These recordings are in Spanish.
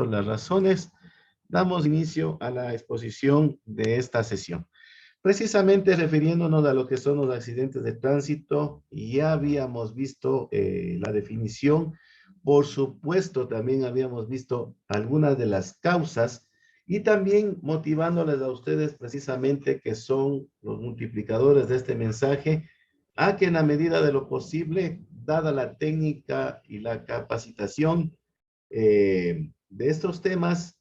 las razones, damos inicio a la exposición de esta sesión. Precisamente refiriéndonos a lo que son los accidentes de tránsito, ya habíamos visto la definición, por supuesto también habíamos visto algunas de las causas y también motivándoles a ustedes precisamente que son los multiplicadores de este mensaje, a que en la medida de lo posible, dada la técnica y la capacitación de estos temas,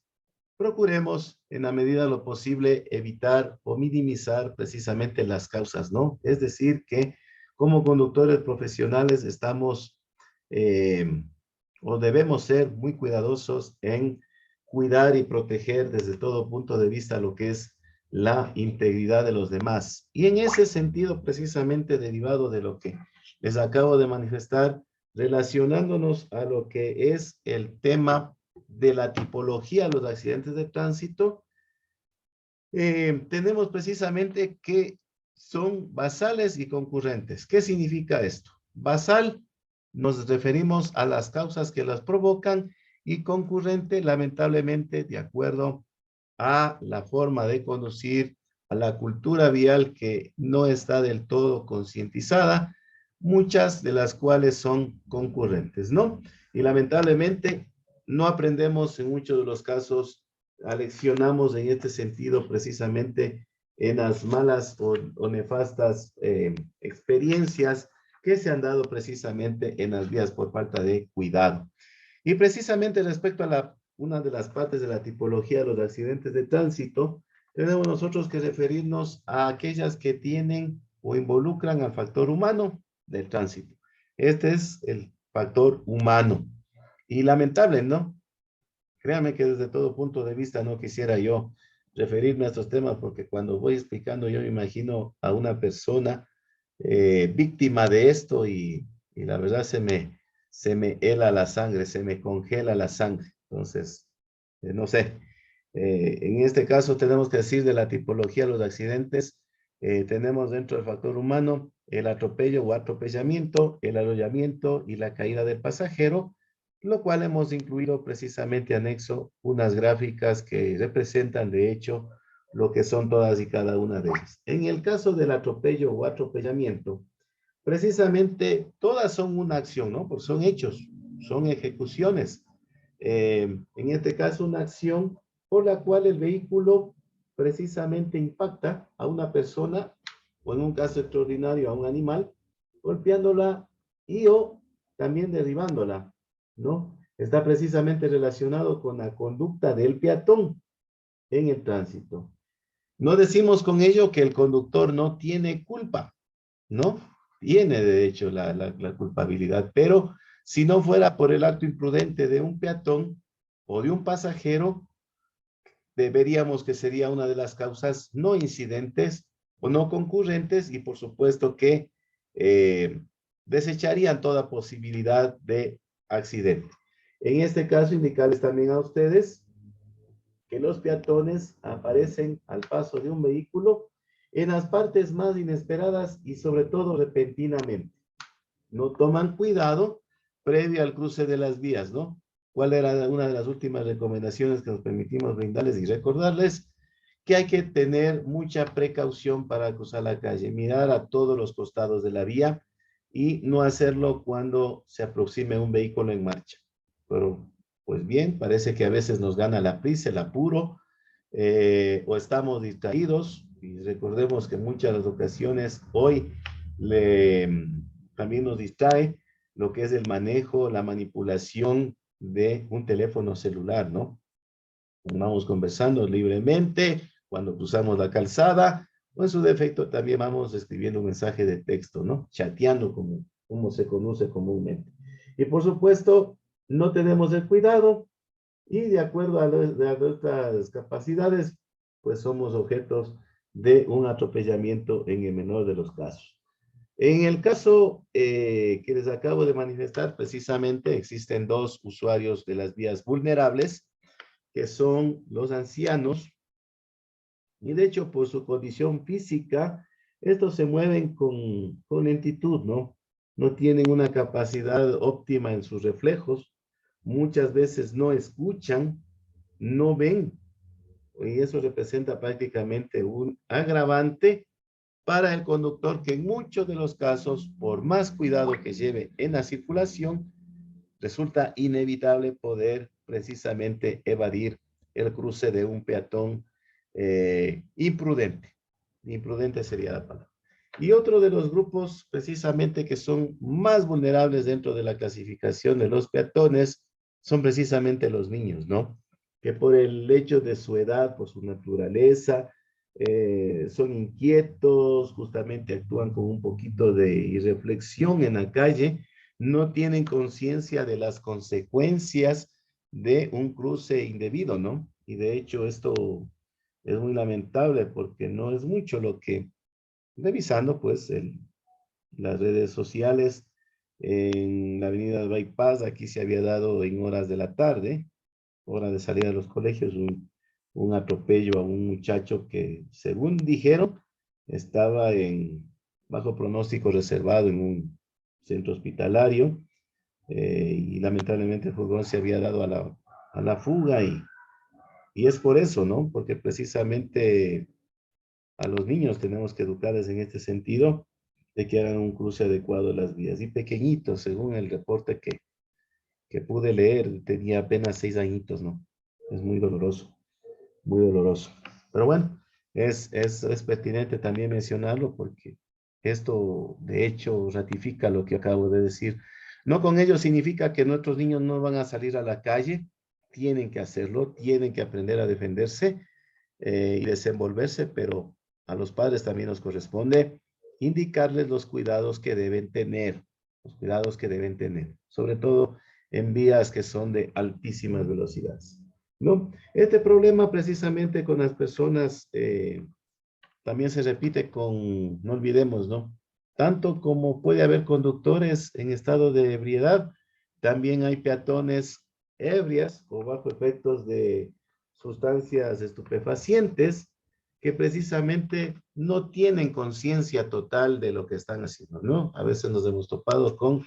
procuremos en la medida de lo posible evitar o minimizar precisamente las causas, ¿no? Es decir, que como conductores profesionales estamos o debemos ser muy cuidadosos en cuidar y proteger desde todo punto de vista lo que es la integridad de los demás. Y en ese sentido, precisamente derivado de lo que les acabo de manifestar, relacionándonos a lo que es el tema de la tipología de los accidentes de tránsito, tenemos precisamente que son basales y concurrentes. ¿Qué significa esto? Basal, nos referimos a las causas que las provocan, y concurrente, lamentablemente, de acuerdo a la forma de conducir, a la cultura vial que no está del todo concientizada, muchas de las cuales son concurrentes, ¿no? Y lamentablemente no aprendemos en muchos de los casos, aleccionamos en este sentido precisamente en las malas o nefastas experiencias que se han dado precisamente en las vías por falta de cuidado. Y precisamente respecto a una de las partes de la tipología de los accidentes de tránsito, tenemos nosotros que referirnos a aquellas que tienen o involucran al factor humano del tránsito. Este es el factor humano. Y lamentable, ¿no? Créame que desde todo punto de vista no quisiera yo referirme a estos temas, porque cuando voy explicando yo me imagino a una persona víctima de esto y la verdad se me hela la sangre, se me congela la sangre. Entonces, no sé. En este caso tenemos que decir de la tipología de los accidentes, tenemos dentro del factor humano el atropello o atropellamiento, el arrollamiento y la caída del pasajero, lo cual hemos incluido precisamente anexo unas gráficas que representan de hecho lo que son todas y cada una de ellas. En el caso del atropello o atropellamiento, precisamente todas son una acción, ¿no? Porque son hechos, son ejecuciones. En este caso, una acción por la cual el vehículo precisamente impacta a una persona o en un caso extraordinario a un animal, golpeándola y o también derribándola, ¿no? Está precisamente relacionado con la conducta del peatón en el tránsito. No decimos con ello que el conductor no tiene culpa, ¿no? Tiene de hecho la culpabilidad, pero si no fuera por el acto imprudente de un peatón o de un pasajero, veríamos que sería una de las causas no incidentes o no concurrentes y por supuesto que desecharían toda posibilidad de accidente. En este caso, indicarles también a ustedes que los peatones aparecen al paso de un vehículo en las partes más inesperadas y sobre todo repentinamente. No toman cuidado previo al cruce de las vías, ¿no? ¿Cuál era una de las últimas recomendaciones que nos permitimos brindarles y recordarles? Que hay que tener mucha precaución para cruzar la calle, mirar a todos los costados de la vía y no hacerlo cuando se aproxime un vehículo en marcha. Pero, pues bien, parece que a veces nos gana la prisa, el apuro, o estamos distraídos, y recordemos que en muchas de las ocasiones hoy también nos distrae lo que es el manejo, la manipulación de un teléfono celular, ¿no? Vamos conversando libremente cuando cruzamos la calzada, o en su defecto también vamos escribiendo un mensaje de texto, ¿no? Chateando como se conoce comúnmente. Y por supuesto, no tenemos el cuidado y de acuerdo a nuestras capacidades, pues somos objetos de un atropellamiento en el menor de los casos. En el caso que les acabo de manifestar, precisamente existen dos usuarios de las vías vulnerables, que son los ancianos, y de hecho por su condición física, estos se mueven con lentitud, ¿no? No tienen una capacidad óptima en sus reflejos, muchas veces no escuchan, no ven, y eso representa prácticamente un agravante para el conductor que en muchos de los casos, por más cuidado que lleve en la circulación, resulta inevitable poder precisamente evadir el cruce de un peatón imprudente. Imprudente sería la palabra. Y otro de los grupos precisamente que son más vulnerables dentro de la clasificación de los peatones son precisamente los niños, ¿no? Que por el hecho de su edad, por su naturaleza, son inquietos, justamente actúan con un poquito de irreflexión en la calle, no tienen conciencia de las consecuencias de un cruce indebido, ¿no? Y de hecho esto es muy lamentable porque no es mucho lo que, revisando pues las redes sociales, en la avenida Bypass, aquí se había dado en horas de la tarde, hora de salida de los colegios, un atropello a un muchacho que, según dijeron, estaba bajo pronóstico reservado en un centro hospitalario, y lamentablemente el furgón se había dado a la fuga y es por eso, ¿no? Porque precisamente a los niños tenemos que educarles en este sentido de que hagan un cruce adecuado de las vías. Y pequeñitos, según el reporte que pude leer, tenía apenas 6 añitos, ¿no? Es muy doloroso, muy doloroso. Pero bueno, es pertinente también mencionarlo porque esto de hecho ratifica lo que acabo de decir. No con ello significa que nuestros niños no van a salir a la calle, tienen que hacerlo, tienen que aprender a defenderse y desenvolverse, pero a los padres también nos corresponde indicarles los cuidados que deben tener, los cuidados que deben tener, sobre todo en vías que son de altísimas velocidades, ¿no? Este problema precisamente con las personas también se repite con, no olvidemos, ¿no? Tanto como puede haber conductores en estado de ebriedad, también hay peatones ebrias o bajo efectos de sustancias estupefacientes que precisamente no tienen conciencia total de lo que están haciendo, ¿no? A veces nos hemos topado con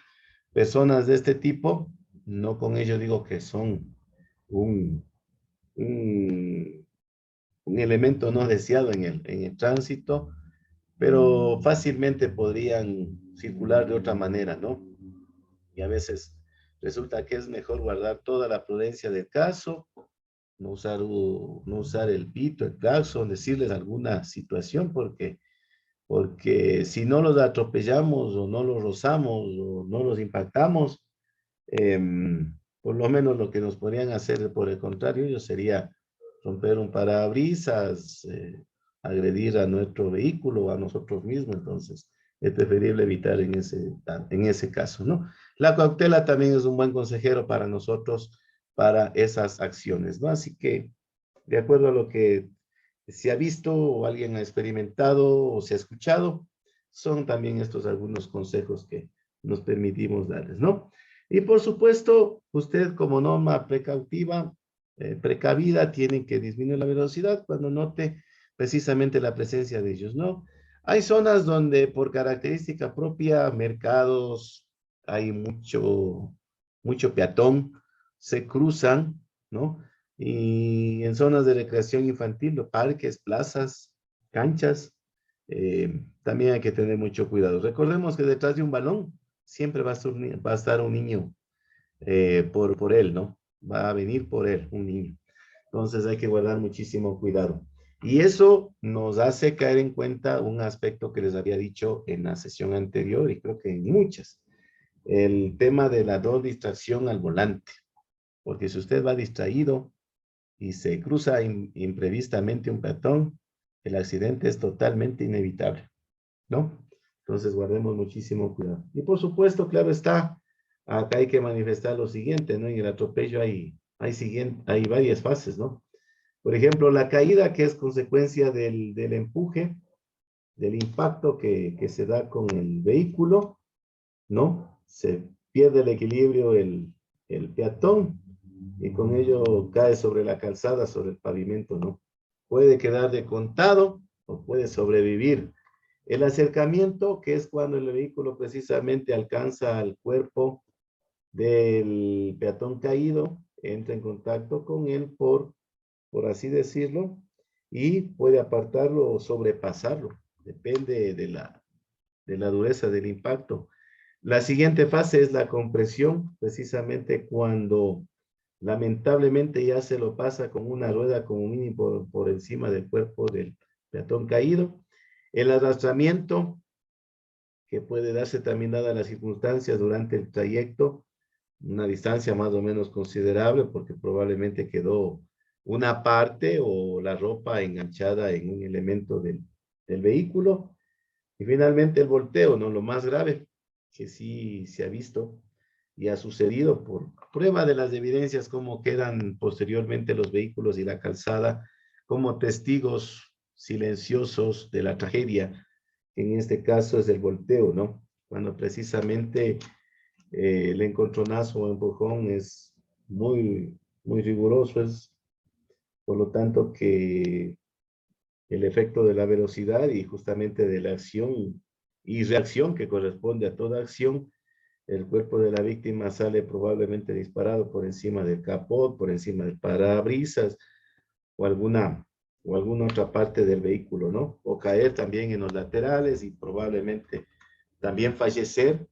personas de este tipo, no con ello digo que son un, un, un elemento no deseado en el tránsito, pero fácilmente podrían circular de otra manera, ¿no? Y a veces resulta que es mejor guardar toda la prudencia del caso, no usar el pito, el claxon, decirles alguna situación, porque si no los atropellamos o no los rozamos o no los impactamos, por lo menos lo que nos podrían hacer por el contrario, ellos sería romper un parabrisas, agredir a nuestro vehículo o a nosotros mismos. Entonces, es preferible evitar en ese caso, ¿no? La cautela también es un buen consejero para nosotros, para esas acciones, ¿no? Así que, de acuerdo a lo que se ha visto o alguien ha experimentado o se ha escuchado, son también estos algunos consejos que nos permitimos darles, ¿no? Y por supuesto, usted como norma precautiva, precavida, tiene que disminuir la velocidad cuando note precisamente la presencia de ellos, ¿no? Hay zonas donde por característica propia, mercados, hay mucho peatón, se cruzan, ¿no? Y en zonas de recreación infantil, parques, plazas, canchas, también hay que tener mucho cuidado. Recordemos que detrás de un balón siempre va a estar un niño por él, ¿no? Va a venir por él, un niño. Entonces hay que guardar muchísimo cuidado. Y eso nos hace caer en cuenta un aspecto que les había dicho en la sesión anterior y creo que en muchas. El tema de la no distracción al volante. Porque si usted va distraído y se cruza imprevistamente un peatón, el accidente es totalmente inevitable, ¿no? Entonces guardemos muchísimo cuidado. Y por supuesto, claro está, acá hay que manifestar lo siguiente, ¿no? En el atropello hay varias fases, ¿no? Por ejemplo, la caída que es consecuencia del empuje, del impacto que se da con el vehículo, ¿no? Se pierde el equilibrio el peatón y con ello cae sobre la calzada, sobre el pavimento, ¿no? Puede quedar de contado o puede sobrevivir. El acercamiento, que es cuando el vehículo precisamente alcanza al cuerpo del peatón caído, entra en contacto con él por por así decirlo, y puede apartarlo o sobrepasarlo. Depende de la dureza del impacto. La siguiente fase es la compresión, precisamente cuando lamentablemente ya se lo pasa con una rueda como mínimo por encima del cuerpo del peatón caído. El arrastramiento, que puede darse también dadas las circunstancias durante el trayecto, una distancia más o menos considerable, porque probablemente quedó una parte o la ropa enganchada en un elemento del vehículo. Y finalmente el volteo, ¿no? Lo más grave, que sí se ha visto y ha sucedido por prueba de las evidencias, cómo quedan posteriormente los vehículos y la calzada como testigos silenciosos de la tragedia, que en este caso es el volteo, ¿no? Cuando precisamente el encontronazo o empujón es muy riguroso, es por lo tanto que el efecto de la velocidad y justamente de la acción y reacción que corresponde a toda acción, el cuerpo de la víctima sale probablemente disparado por encima del capot, por encima del parabrisas o alguna otra parte del vehículo, ¿no? O caer también en los laterales y probablemente también fallecer,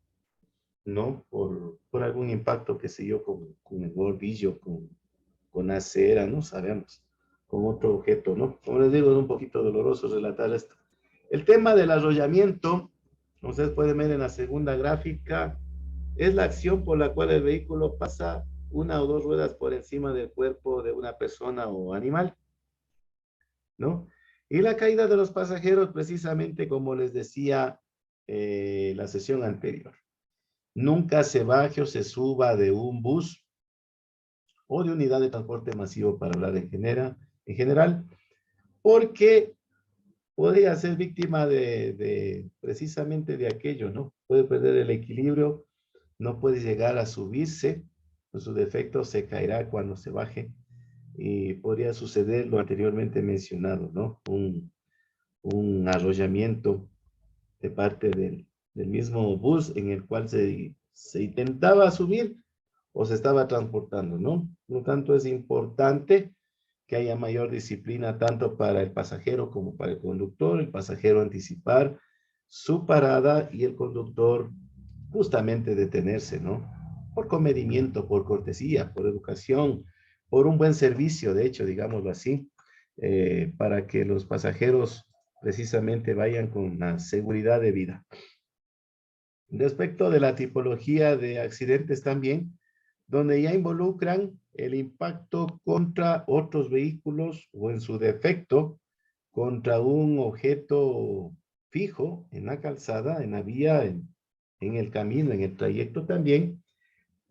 ¿no? Por algún impacto, qué sé yo, con el bolsillo, con acera, no sabemos, con otro objeto, ¿no? Como les digo, es un poquito doloroso relatar esto. El tema del arrollamiento, como ustedes pueden ver en la segunda gráfica, es la acción por la cual el vehículo pasa una o dos ruedas por encima del cuerpo de una persona o animal, ¿no? Y la caída de los pasajeros, precisamente como les decía la sesión anterior. Nunca se baje o se suba de un bus o de unidad de transporte masivo, para hablar en general, porque podría ser víctima precisamente de aquello, ¿no? Puede perder el equilibrio, no puede llegar a subirse, en su defecto se caerá cuando se baje y podría suceder lo anteriormente mencionado, ¿no? Un arrollamiento de parte del mismo bus en el cual se intentaba subir o se estaba transportando, ¿no? Por lo tanto, es importante que haya mayor disciplina tanto para el pasajero como para el conductor, el pasajero anticipar su parada y el conductor justamente detenerse, ¿no? Por comedimiento, por cortesía, por educación, por un buen servicio, de hecho, digámoslo así, para que los pasajeros precisamente vayan con la seguridad de vida. Respecto de la tipología de accidentes también, donde ya involucran el impacto contra otros vehículos o en su defecto contra un objeto fijo en la calzada, en la vía, en el camino, en el trayecto también,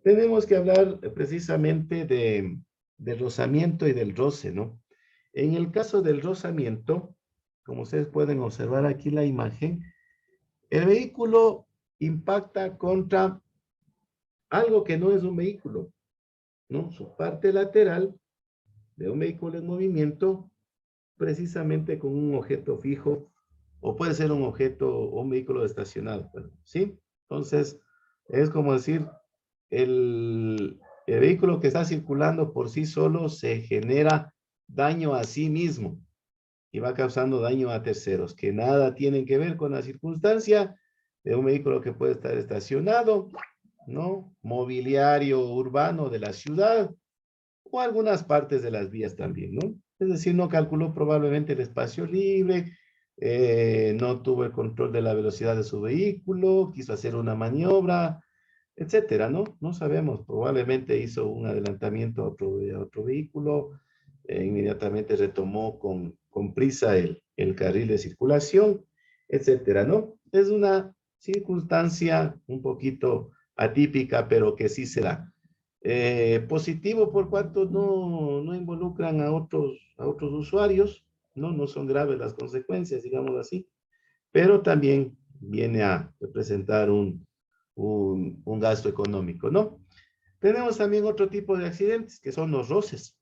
tenemos que hablar precisamente del rozamiento y del roce, ¿no? En el caso del rozamiento, como ustedes pueden observar aquí la imagen, el vehículo impacta contra algo que no es un vehículo, ¿no? Su parte lateral de un vehículo en movimiento, precisamente con un objeto fijo, o puede ser un objeto o un vehículo estacionado, ¿sí? Entonces, es como decir, el vehículo que está circulando por sí solo se genera daño a sí mismo y va causando daño a terceros, que nada tienen que ver con la circunstancia de un vehículo que puede estar estacionado, ¿no? Mobiliario urbano de la ciudad o algunas partes de las vías también, ¿no? Es decir, no calculó probablemente el espacio libre, no tuvo el control de la velocidad de su vehículo, quiso hacer una maniobra, etcétera, ¿no? No sabemos, probablemente hizo un adelantamiento a otro vehículo, inmediatamente retomó con prisa el carril de circulación, etcétera, ¿no? Es una circunstancia un poquito atípica, pero que sí se da. Positivo por cuanto no involucran a otros usuarios, ¿no? No son graves las consecuencias, digamos así, pero también viene a representar un gasto económico, ¿no? Tenemos también otro tipo de accidentes, que son los roces.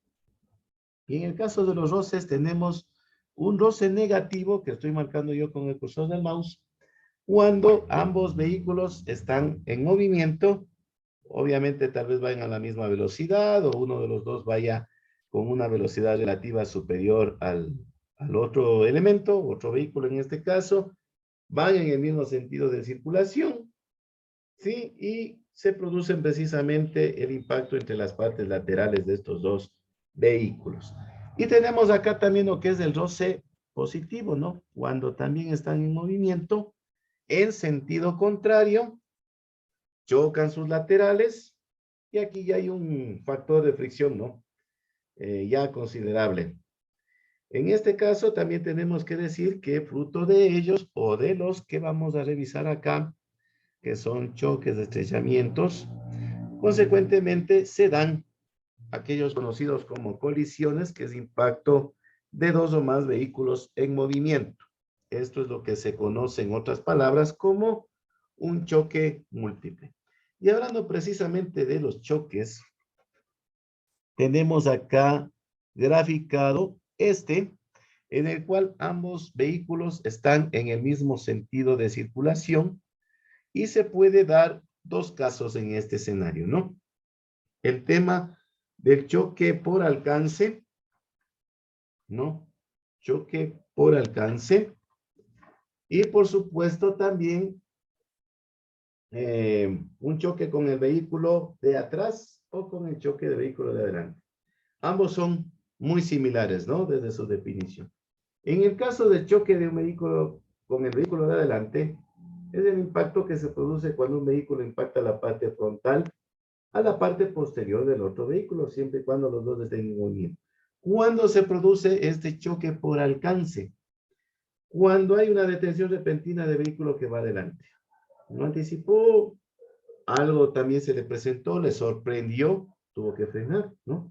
Y en el caso de los roces tenemos un roce negativo, que estoy marcando yo con el cursor del mouse, cuando ambos vehículos están en movimiento. Obviamente tal vez vayan a la misma velocidad o uno de los dos vaya con una velocidad relativa superior al otro elemento, otro vehículo en este caso, van en el mismo sentido de circulación, ¿sí? Y se producen precisamente el impacto entre las partes laterales de estos dos vehículos. Y tenemos acá también lo que es el roce positivo, ¿no? Cuando también están en movimiento, en sentido contrario, chocan sus laterales y aquí ya hay un factor de fricción, ¿no? Ya considerable. En este caso también tenemos que decir que fruto de ellos o de los que vamos a revisar acá, que son choques, estrellamientos, consecuentemente se dan aquellos conocidos como colisiones, que es impacto de dos o más vehículos en movimiento. Esto es lo que se conoce en otras palabras como un choque múltiple. Y hablando precisamente de los choques, tenemos acá graficado en el cual ambos vehículos están en el mismo sentido de circulación y se puede dar dos casos en este escenario, ¿no? El tema del choque por alcance, ¿no? Choque por alcance. Y por supuesto también un choque con el vehículo de atrás o con el choque del vehículo de adelante. Ambos son muy similares, ¿no? Desde su definición. En el caso del choque de un vehículo con el vehículo de adelante, es el impacto que se produce cuando un vehículo impacta la parte frontal a la parte posterior del otro vehículo, siempre y cuando los dos estén en movimiento. ¿Cuándo se produce este choque por alcance? Cuando hay una detención repentina de vehículo que va adelante. No anticipó, algo también se le presentó, le sorprendió, tuvo que frenar, ¿no?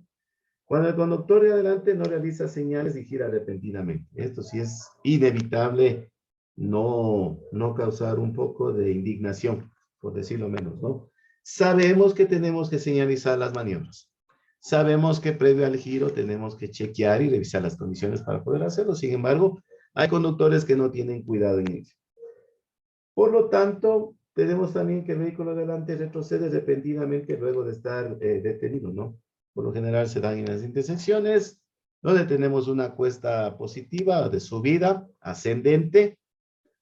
Cuando el conductor de adelante no realiza señales y gira repentinamente. Esto sí es inevitable no causar un poco de indignación, por decirlo menos, ¿no? Sabemos que tenemos que señalizar las maniobras. Sabemos que previo al giro tenemos que chequear y revisar las condiciones para poder hacerlo. Sin embargo, hay conductores que no tienen cuidado en ello. Por lo tanto, tenemos también que el vehículo delante retrocede repentinamente luego de estar detenido, ¿no? Por lo general se dan en las intersecciones, donde tenemos una cuesta positiva de subida ascendente,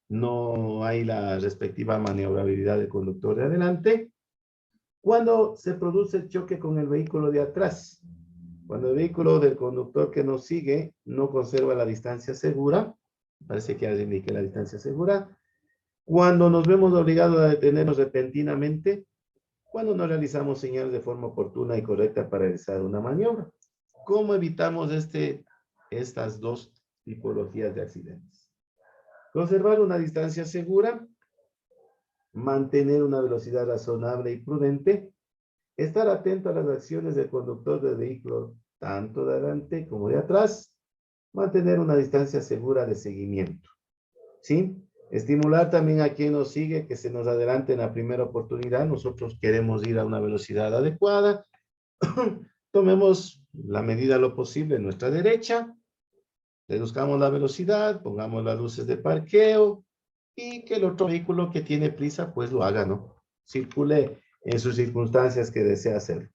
no hay la respectiva maniobrabilidad del conductor de adelante. Cuando se produce el choque con el vehículo de atrás, cuando el vehículo del conductor que nos sigue no conserva la distancia segura, parece que ya indiqué la distancia segura, cuando nos vemos obligados a detenernos repentinamente, cuando no realizamos señales de forma oportuna y correcta para realizar una maniobra. ¿Cómo evitamos estas dos tipologías de accidentes? Conservar una distancia segura, mantener una velocidad razonable y prudente, estar atento a las acciones del conductor del vehículo, tanto de adelante como de atrás, mantener una distancia segura de seguimiento, ¿sí? Estimular también a quien nos sigue que se nos adelante en la primera oportunidad. Nosotros queremos ir a una velocidad adecuada. Tomemos la medida de lo posible en nuestra derecha, reduzcamos la velocidad, pongamos las luces de parqueo y que el otro vehículo que tiene prisa pues lo haga, ¿no? Circule en sus circunstancias que desea hacer.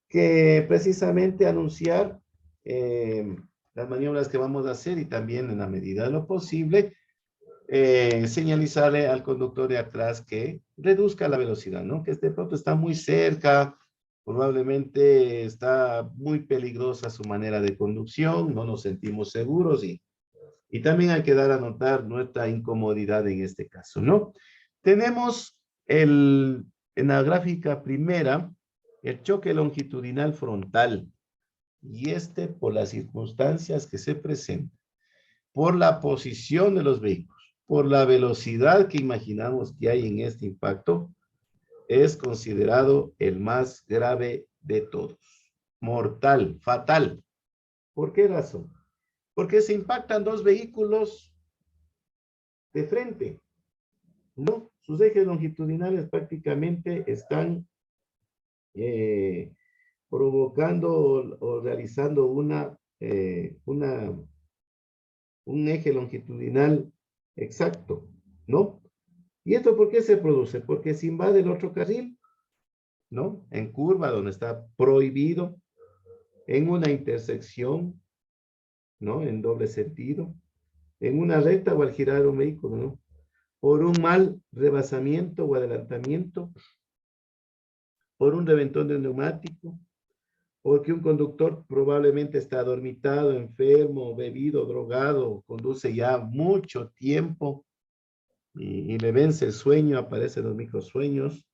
Que precisamente anunciar las maniobras que vamos a hacer y también en la medida de lo posible señalizarle al conductor de atrás que reduzca la velocidad, ¿no? Que de pronto está muy cerca, probablemente está muy peligrosa su manera de conducción, no nos sentimos seguros y también hay que dar a notar nuestra incomodidad en este caso, ¿no? Tenemos en la gráfica primera el choque longitudinal frontal y por las circunstancias que se presentan, por la posición de los vehículos, por la velocidad que imaginamos que hay en este impacto, es considerado el más grave de todos. Mortal, fatal. ¿Por qué razón? Porque se impactan dos vehículos de frente, ¿no? Sus ejes longitudinales prácticamente están provocando o realizando un eje longitudinal exacto, ¿no? ¿Y esto por qué se produce? Porque se invade el otro carril, ¿no? En curva, donde está prohibido, en una intersección, ¿no? En doble sentido, en una recta o al girar un vehículo, ¿no? Por un mal rebasamiento o adelantamiento, por un reventón de neumático, porque un conductor probablemente está adormitado, enfermo, bebido, drogado, conduce ya mucho tiempo y le vence el sueño, aparecen los microsueños,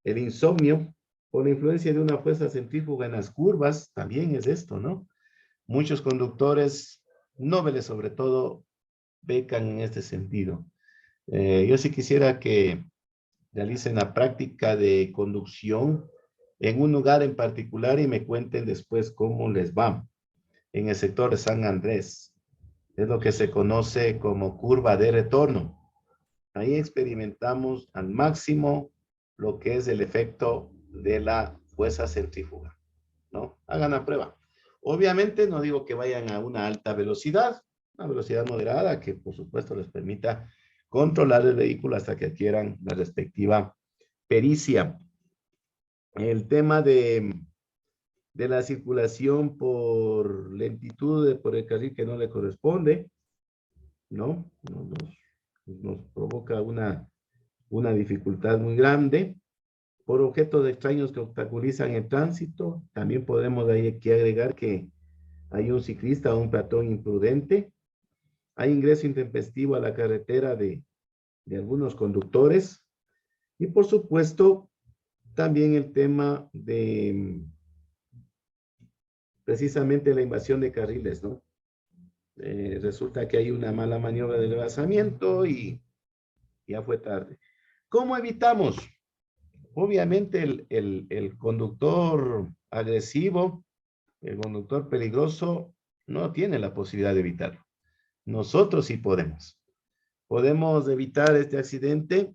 el insomnio, por la influencia de una fuerza centrífuga en las curvas, también es esto, ¿no? Muchos conductores, nobles sobre todo, pecan en este sentido. Yo sí quisiera que realicen la práctica de conducción en un lugar en particular y me cuenten después cómo les va. En el sector de San Andrés, es lo que se conoce como curva de retorno. Ahí experimentamos al máximo lo que es el efecto de la fuerza centrífuga, ¿no? Hagan la prueba. Obviamente no digo que vayan a una alta velocidad, una velocidad moderada que por supuesto les permita controlar el vehículo hasta que adquieran la respectiva pericia. El tema de la circulación por lentitud, por el carril que no le corresponde, ¿no? Nos provoca una dificultad muy grande. Por objetos extraños que obstaculizan el tránsito, también podemos ahí aquí agregar que hay un ciclista o un peatón imprudente, hay ingreso intempestivo a la carretera de algunos conductores y por supuesto también el tema de precisamente la invasión de carriles, ¿no? Resulta que hay una mala maniobra de rebasamiento y ya fue tarde. ¿Cómo evitamos? Obviamente el conductor agresivo, el conductor peligroso, no tiene la posibilidad de evitarlo. Nosotros sí podemos. Podemos evitar este accidente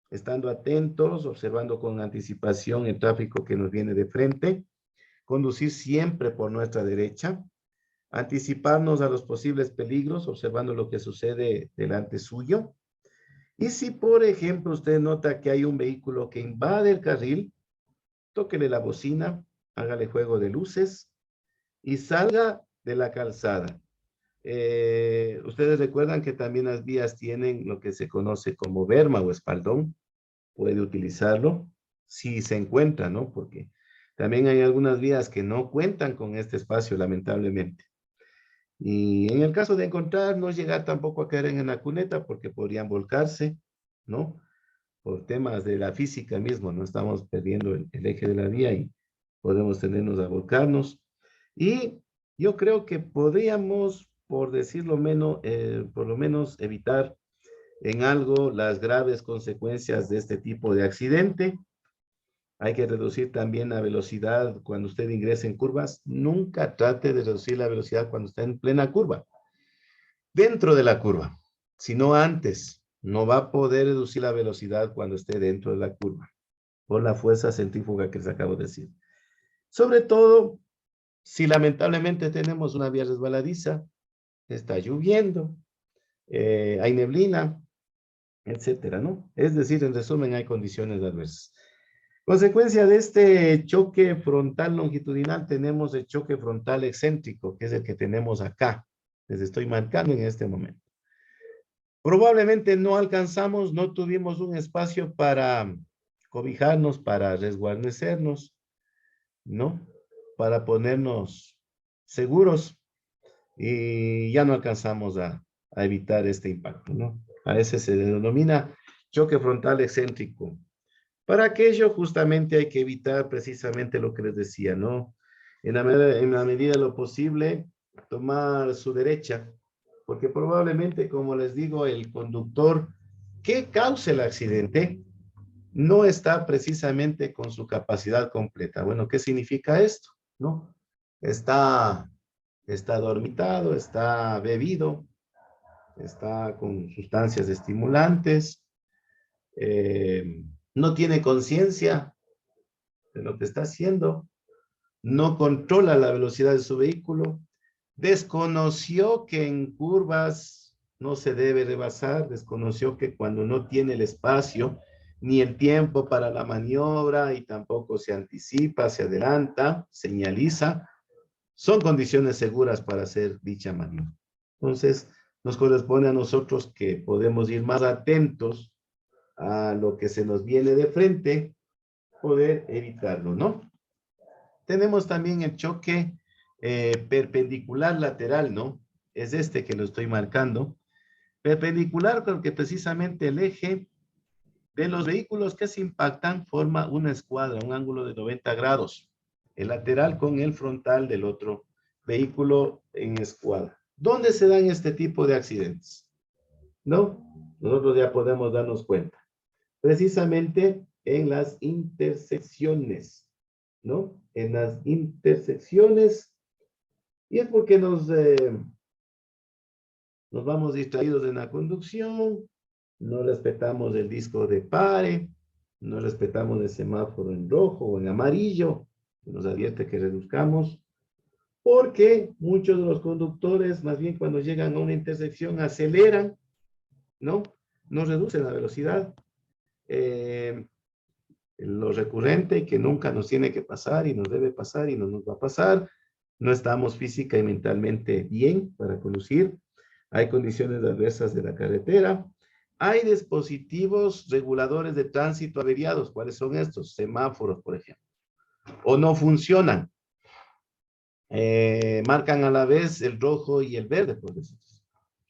estando atentos, observando con anticipación el tráfico que nos viene de frente, conducir siempre por nuestra derecha, anticiparnos a los posibles peligros, observando lo que sucede delante suyo. Y si, por ejemplo, usted nota que hay un vehículo que invade el carril, tóquele la bocina, hágale juego de luces y salga de la calzada. Ustedes recuerdan que también las vías tienen lo que se conoce como berma o espaldón. Puede utilizarlo si se encuentra, ¿no? Porque también hay algunas vías que no cuentan con este espacio, lamentablemente. Y en el caso de encontrar, no llegar tampoco a caer en la cuneta porque podrían volcarse, ¿no? Por temas de la física mismo, no estamos perdiendo el eje de la vía y podemos tendernos a volcarnos. Y yo creo que podríamos, por decirlo menos, por lo menos evitar en algo las graves consecuencias de este tipo de accidente. Hay que reducir también la velocidad cuando usted ingrese en curvas. Nunca trate de reducir la velocidad cuando está en plena curva. Dentro de la curva, sino antes. No va a poder reducir la velocidad cuando esté dentro de la curva por la fuerza centrífuga que les acabo de decir. Sobre todo, si lamentablemente tenemos una vía resbaladiza, está lloviendo, hay neblina, etcétera, ¿no? Es decir, en resumen, hay condiciones adversas. Consecuencia de este choque frontal longitudinal, tenemos el choque frontal excéntrico, que es el que tenemos acá. Les estoy marcando en este momento. Probablemente no alcanzamos, no tuvimos un espacio para cobijarnos, para resguardecernos, ¿no? Para ponernos seguros y ya no alcanzamos a evitar este impacto, ¿no? A ese se denomina choque frontal excéntrico. Para aquello justamente hay que evitar precisamente lo que les decía, ¿no? En la medida de lo posible, tomar su derecha, porque probablemente, como les digo, el conductor que cause el accidente no está precisamente con su capacidad completa. Bueno, ¿qué significa esto? ¿No? Está dormitado, está bebido, está con sustancias estimulantes, no tiene conciencia de lo que está haciendo, no controla la velocidad de su vehículo, desconoció que en curvas no se debe rebasar, desconoció que cuando no tiene el espacio ni el tiempo para la maniobra y tampoco se anticipa, se adelanta, señaliza, son condiciones seguras para hacer dicha maniobra. Entonces, nos corresponde a nosotros que podemos ir más atentos a lo que se nos viene de frente, poder evitarlo, ¿no? Tenemos también el choque perpendicular lateral, ¿no? Es este que lo estoy marcando. Perpendicular porque precisamente el eje de los vehículos que se impactan forma una escuadra, un ángulo de 90 grados. El lateral con el frontal del otro vehículo en escuadra. ¿Dónde se dan este tipo de accidentes? ¿No? Nosotros ya podemos darnos cuenta. Precisamente en las intersecciones, ¿no? En las intersecciones. Y es porque nos vamos distraídos en la conducción, no respetamos el disco de pare, no respetamos el semáforo en rojo o en amarillo, que nos advierte que reduzcamos, porque muchos de los conductores, más bien cuando llegan a una intersección, aceleran, ¿no? No reducen la velocidad. Lo recurrente que nunca nos tiene que pasar y nos debe pasar y no nos va a pasar. No estamos física y mentalmente bien para conducir. Hay condiciones adversas de la carretera. Hay dispositivos reguladores de tránsito averiados. ¿Cuáles son estos? Semáforos, por ejemplo. O no funcionan. Marcan a la vez el rojo y el verde, por decir.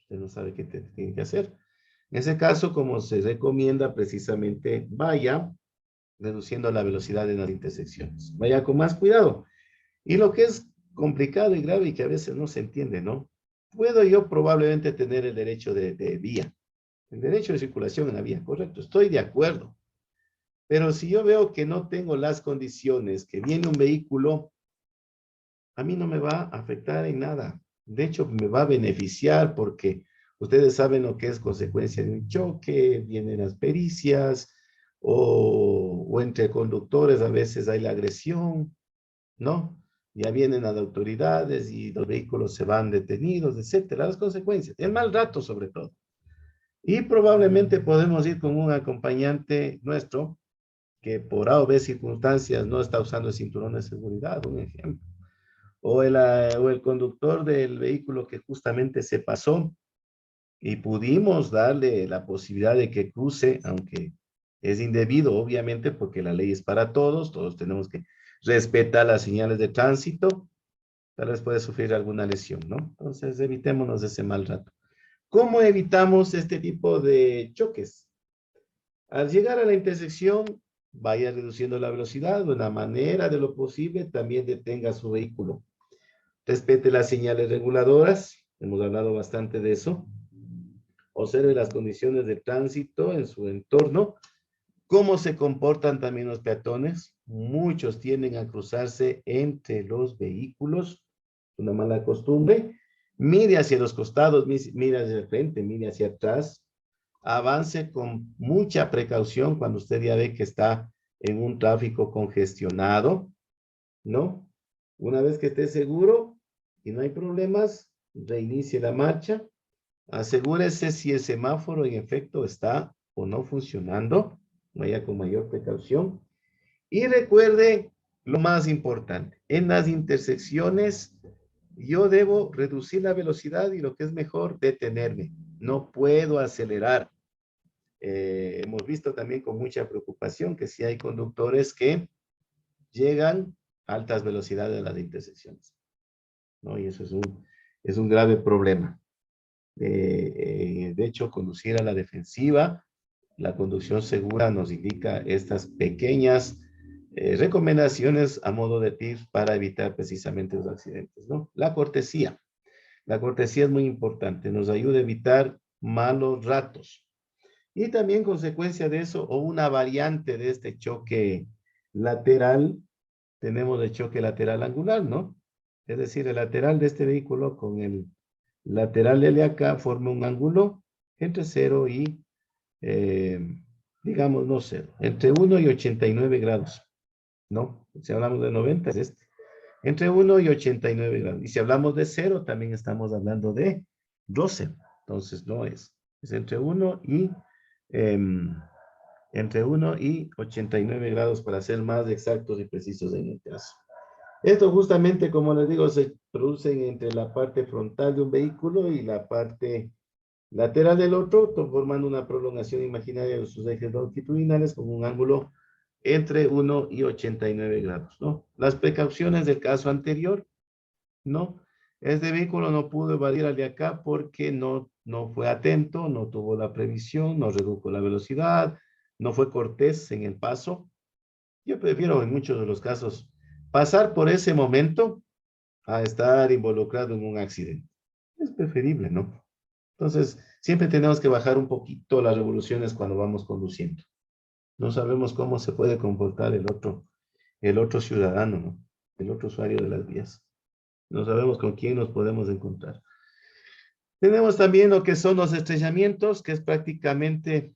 Usted no sabe qué tiene que hacer. En ese caso, como se recomienda, precisamente vaya reduciendo la velocidad en las intersecciones. Vaya con más cuidado. Y lo que es complicado y grave y que a veces no se entiende, ¿no? Puedo yo probablemente tener el derecho de vía, el derecho de circulación en la vía, correcto, estoy de acuerdo. Pero si yo veo que no tengo las condiciones, que viene un vehículo, a mí no me va a afectar en nada. De hecho, me va a beneficiar porque ustedes saben lo que es consecuencia de un choque, vienen las pericias, o entre conductores a veces hay la agresión, ¿no? Ya vienen las autoridades y los vehículos se van detenidos, etcétera, las consecuencias, el mal rato sobre todo. Y probablemente podemos ir con un acompañante nuestro que por A o B circunstancias no está usando el cinturón de seguridad, un ejemplo. O el conductor del vehículo que justamente se pasó y pudimos darle la posibilidad de que cruce, aunque es indebido, obviamente, porque la ley es para todos, todos tenemos que respetar las señales de tránsito, tal vez puede sufrir alguna lesión, ¿no? Entonces, evitémonos ese mal rato. ¿Cómo evitamos este tipo de choques? Al llegar a la intersección, vaya reduciendo la velocidad, de una manera de lo posible, también detenga su vehículo. Respete las señales reguladoras, hemos hablado bastante de eso. Observe las condiciones de tránsito en su entorno, cómo se comportan también los peatones. Muchos tienden a cruzarse entre los vehículos, una mala costumbre. Mire hacia los costados, mire hacia el frente, mire hacia atrás. Avance con mucha precaución cuando usted ya ve que está en un tráfico congestionado, ¿no? Una vez que esté seguro y no hay problemas, reinicie la marcha. Asegúrese si el semáforo en efecto está o no funcionando. Vaya con mayor precaución. Y recuerde lo más importante. En las intersecciones, yo debo reducir la velocidad y lo que es mejor, detenerme. No puedo acelerar. Hemos visto también con mucha preocupación que si hay conductores que llegan a altas velocidades a las intersecciones, ¿no? Y eso es un grave problema. De hecho, conducir a la defensiva, la conducción segura nos indica estas pequeñas recomendaciones a modo de tips para evitar precisamente los accidentes, ¿no? La cortesía es muy importante, nos ayuda a evitar malos ratos. Y también consecuencia de eso, o una variante de este choque lateral, tenemos el choque lateral angular, ¿no? Es decir, el lateral de este vehículo con el lateral de acá forma un ángulo entre 0 y, digamos, no 0, entre 1 y 89 grados, ¿no? Si hablamos de 90 es este. Entre 1 y 89 grados. Y si hablamos de 0, también estamos hablando de 12. Entonces, no es. Es entre 1 y, entre 1 y 89 grados para ser más exactos y precisos en el caso. Esto justamente, como les digo, se producen entre la parte frontal de un vehículo y la parte lateral del otro, formando una prolongación imaginaria de sus ejes longitudinales con un ángulo entre 1 y 89 grados, ¿no? Las precauciones del caso anterior, ¿no? Este vehículo no pudo evadir al de acá porque no fue atento, no tuvo la previsión, no redujo la velocidad, no fue cortés en el paso. Yo prefiero en muchos de los casos pasar por ese momento a estar involucrado en un accidente. Es preferible, ¿no? Entonces, siempre tenemos que bajar un poquito las revoluciones cuando vamos conduciendo. No sabemos cómo se puede comportar el otro ciudadano, ¿no? El otro usuario de las vías. No sabemos con quién nos podemos encontrar. Tenemos también lo que son los estrellamientos, que es prácticamente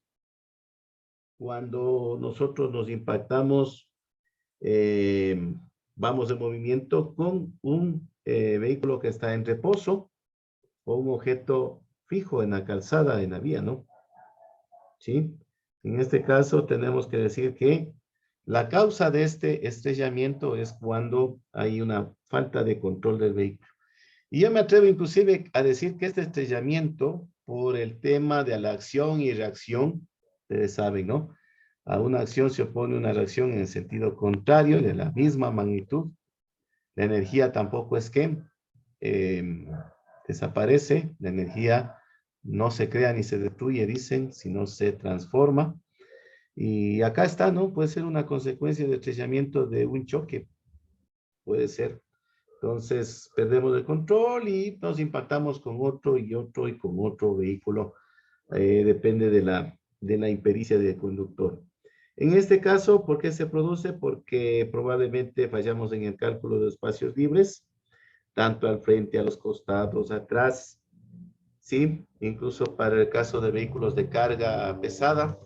cuando nosotros nos impactamos, eh, vamos en movimiento con un vehículo que está en reposo o un objeto fijo en la calzada, en la vía, ¿no? ¿Sí? En este caso tenemos que decir que la causa de este estrellamiento es cuando hay una falta de control del vehículo. Y yo me atrevo inclusive a decir que este estrellamiento, por el tema de la acción y reacción, ustedes saben, ¿no? A una acción se opone una reacción en el sentido contrario, de la misma magnitud. La energía tampoco es que eh, desaparece, la energía no se crea ni se destruye, dicen, sino se transforma. Y acá está, ¿no? Puede ser una consecuencia de estrellamiento de un choque, puede ser. Entonces, perdemos el control y nos impactamos con otro y otro y con otro vehículo. Depende de la impericia del conductor. En este caso, ¿por qué se produce? Porque probablemente fallamos en el cálculo de espacios libres, tanto al frente, a los costados, atrás, ¿sí? Incluso para el caso de vehículos de carga pesada,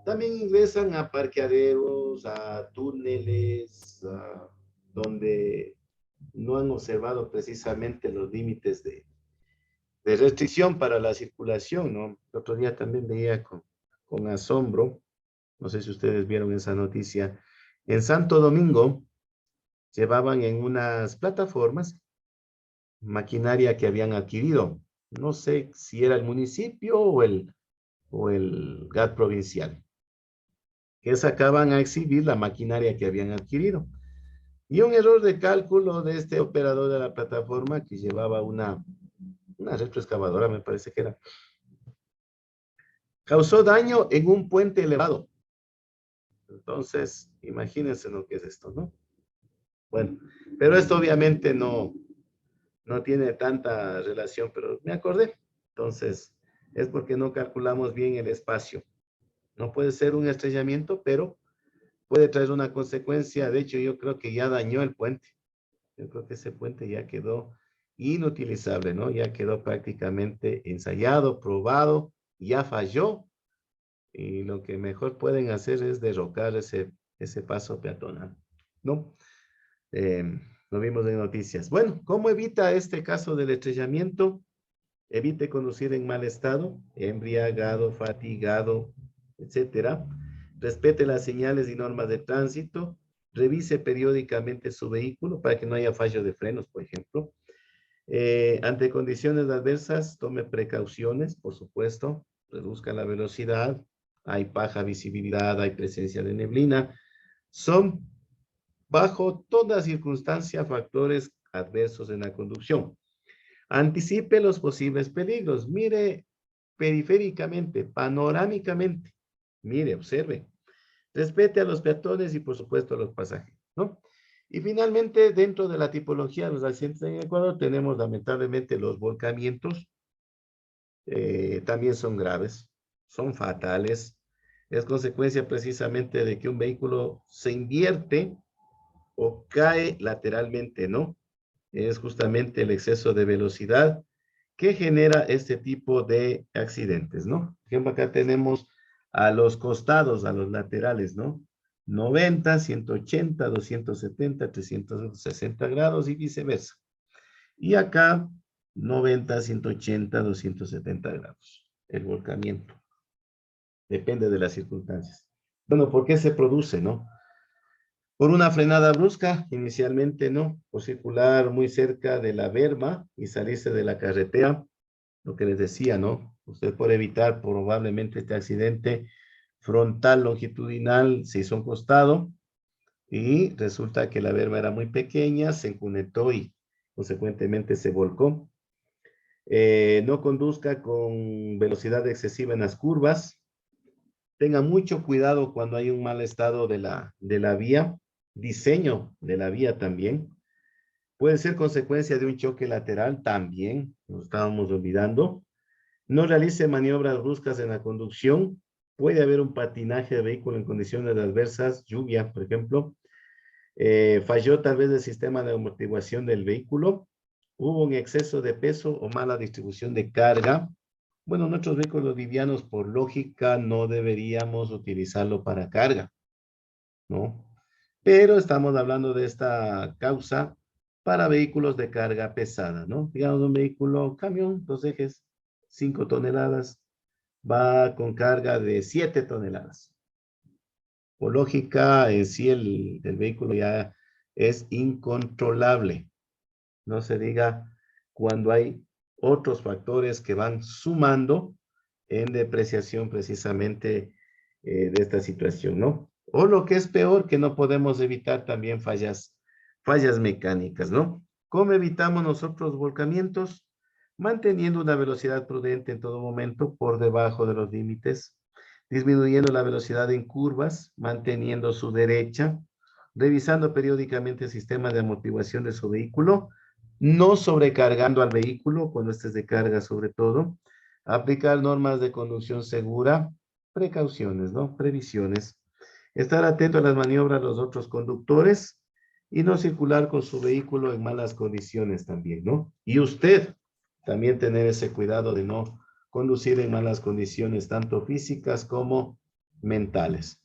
también ingresan a parqueaderos, a túneles, donde no han observado precisamente los límites de restricción para la circulación, ¿no? El otro día también veía con asombro, no sé si ustedes vieron esa noticia, en Santo Domingo llevaban en unas plataformas maquinaria que habían adquirido. No sé si era el municipio o el GAT provincial, que sacaban a exhibir la maquinaria que habían adquirido. Y un error de cálculo de este operador de la plataforma que llevaba una retroexcavadora, me parece que era, causó daño en un puente elevado. Entonces, imagínense lo que es esto, ¿no? Bueno, pero esto obviamente no tiene tanta relación, pero me acordé. Entonces, es porque no calculamos bien el espacio. No puede ser un estrellamiento, pero puede traer una consecuencia. De hecho, yo creo que ya dañó el puente. Yo creo que ese puente ya quedó inutilizable, ¿no? Ya quedó prácticamente ensayado, probado, ya falló. Y lo que mejor pueden hacer es derrocar ese paso peatonal, ¿no? Eh, lo vimos en noticias. Bueno, ¿cómo evita este caso del estrellamiento? Evite conducir en mal estado, embriagado, fatigado, etcétera. Respete las señales y normas de tránsito. Revise periódicamente su vehículo para que no haya fallo de frenos, por ejemplo. Ante condiciones adversas, tome precauciones, por supuesto. Reduzca la velocidad. Hay baja visibilidad, hay presencia de neblina. Son, bajo toda circunstancia, factores adversos en la conducción. Anticipe los posibles peligros. Mire periféricamente, panorámicamente. Mire, observe. Respete a los peatones y, por supuesto, a los pasajeros, ¿no? Y finalmente, dentro de la tipología de los accidentes en Ecuador, tenemos lamentablemente los volcamientos. También son graves, son fatales. Es consecuencia precisamente de que un vehículo se invierte o cae lateralmente, ¿no? Es justamente el exceso de velocidad que genera este tipo de accidentes, ¿no? Por ejemplo, acá tenemos a los costados, a los laterales, ¿no? 90, 180, 270, 360 grados y viceversa. Y acá 90, 180, 270 grados, el volcamiento. Depende de las circunstancias. Bueno, ¿por qué se produce, no? Por una frenada brusca, inicialmente no, por circular muy cerca de la berma y salirse de la carretera, lo que les decía, ¿no? Usted por evitar probablemente este accidente frontal longitudinal se hizo a un costado y resulta que la berma era muy pequeña, se encunetó y consecuentemente se volcó. No conduzca con velocidad excesiva en las curvas. Tenga mucho cuidado cuando hay un mal estado de la vía, diseño de la vía también. Puede ser consecuencia de un choque lateral también, nos estábamos olvidando. No realice maniobras bruscas en la conducción. Puede haber un patinaje de vehículo en condiciones adversas, lluvia, por ejemplo. Falló tal vez el sistema de amortiguación del vehículo. Hubo un exceso de peso o mala distribución de carga. Bueno, nuestros vehículos livianos, por lógica, no deberíamos utilizarlo para carga, ¿no? Pero estamos hablando de esta causa para vehículos de carga pesada, ¿no? Digamos un vehículo, camión, dos ejes, 5 toneladas, va con carga de 7 toneladas. Por lógica, en sí el vehículo ya es incontrolable. No se diga cuando hay otros factores que van sumando en depreciación precisamente de esta situación, ¿no? O lo que es peor, que no podemos evitar también fallas mecánicas, ¿no? ¿Cómo evitamos nosotros volcamientos? Manteniendo una velocidad prudente en todo momento por debajo de los límites, disminuyendo la velocidad en curvas, manteniendo su derecha, revisando periódicamente el sistema de amortiguación de su vehículo, no sobrecargando al vehículo cuando estés de carga sobre todo, aplicar normas de conducción segura, precauciones, ¿no? Previsiones, estar atento a las maniobras de los otros conductores y no circular con su vehículo en malas condiciones también, ¿no? Y usted también tener ese cuidado de no conducir en malas condiciones, tanto físicas como mentales.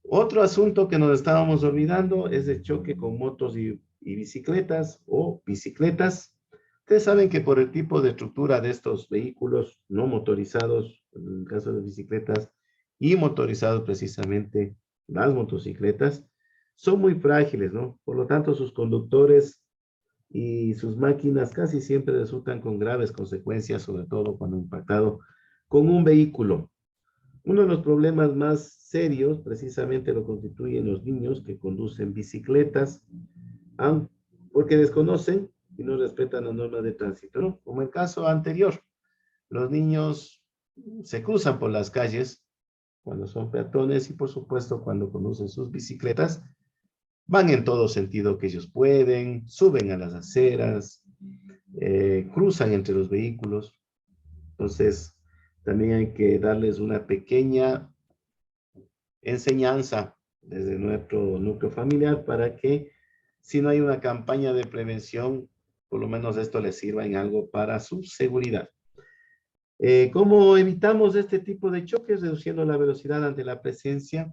Otro asunto que nos estábamos olvidando es el choque con motos y bicicletas o bicicletas. Ustedes saben que por el tipo de estructura de estos vehículos no motorizados, en el caso de bicicletas, y motorizados precisamente las motocicletas, son muy frágiles, ¿no? Por lo tanto, sus conductores y sus máquinas casi siempre resultan con graves consecuencias, sobre todo cuando impactado con un vehículo. Uno de los problemas más serios precisamente lo constituyen los niños que conducen bicicletas porque desconocen y no respetan las normas de tránsito, ¿no? Como el caso anterior, los niños se cruzan por las calles cuando son peatones y por supuesto cuando conducen sus bicicletas, van en todo sentido que ellos pueden, suben a las aceras, cruzan entre los vehículos. Entonces, también hay que darles una pequeña enseñanza desde nuestro núcleo familiar para que si no hay una campaña de prevención, por lo menos esto les sirva en algo para su seguridad. ¿Cómo evitamos este tipo de choques? Reduciendo la velocidad ante la presencia.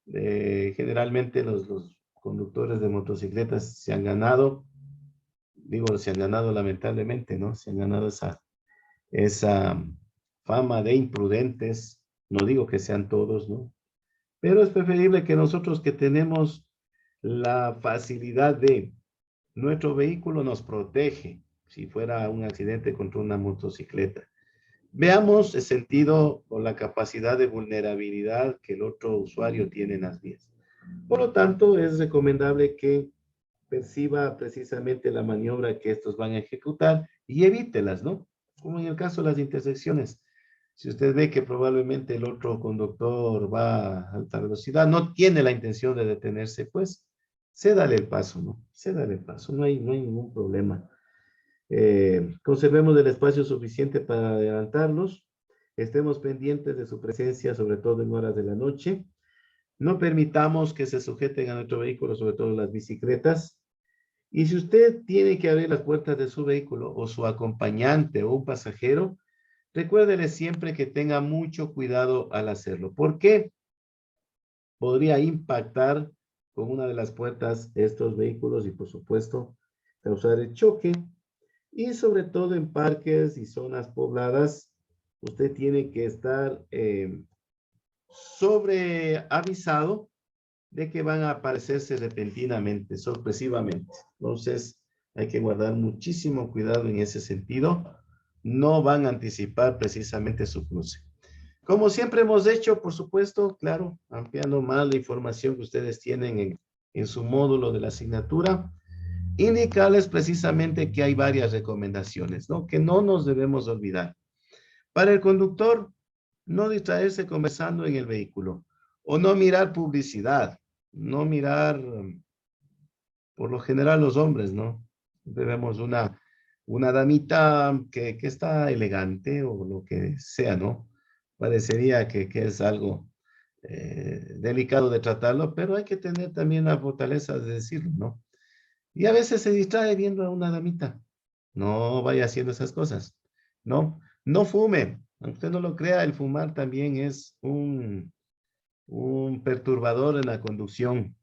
Generalmente los conductores de motocicletas se han ganado, digo, se han ganado lamentablemente, ¿no? Se han ganado esa fama de imprudentes. No digo que sean todos, ¿no? Pero es preferible que nosotros que tenemos la facilidad de nuestro vehículo nos protege si fuera un accidente contra una motocicleta. Veamos el sentido o la capacidad de vulnerabilidad que el otro usuario tiene en las vías. Por lo tanto, es recomendable que perciba precisamente la maniobra que estos van a ejecutar y evítelas, ¿no? Como en el caso de las intersecciones. Si usted ve que probablemente el otro conductor va a alta velocidad, no tiene la intención de detenerse, pues cédale el paso, ¿no? Cédale el paso, no hay ningún problema. Conservemos el espacio suficiente para adelantarlos. Estemos pendientes de su presencia, sobre todo en horas de la noche. No permitamos que se sujeten a nuestro vehículo, sobre todo las bicicletas. Y si usted tiene que abrir las puertas de su vehículo o su acompañante o un pasajero, recuérdele siempre que tenga mucho cuidado al hacerlo. ¿Por qué? Podría impactar con una de las puertas estos vehículos y por supuesto causar el choque. Y sobre todo en parques y zonas pobladas, usted tiene que estar sobre avisado de que van a aparecerse repentinamente, sorpresivamente. Entonces, hay que guardar muchísimo cuidado en ese sentido. No van a anticipar precisamente su cruce. Como siempre hemos hecho, por supuesto, claro, ampliando más la información que ustedes tienen en su módulo de la asignatura, indicarles precisamente que hay varias recomendaciones, ¿no? Que no nos debemos olvidar. Para el conductor, no distraerse conversando en el vehículo o no mirar publicidad, no mirar, por lo general los hombres, ¿no? Debemos una damita que está elegante o lo que sea, ¿no? Parecería que es algo delicado de tratarlo, pero hay que tener también la fortaleza de decirlo, ¿no? Y a veces se distrae viendo a una damita. No vaya haciendo esas cosas, ¿no? No fume. Aunque usted no lo crea, el fumar también es un perturbador en la conducción.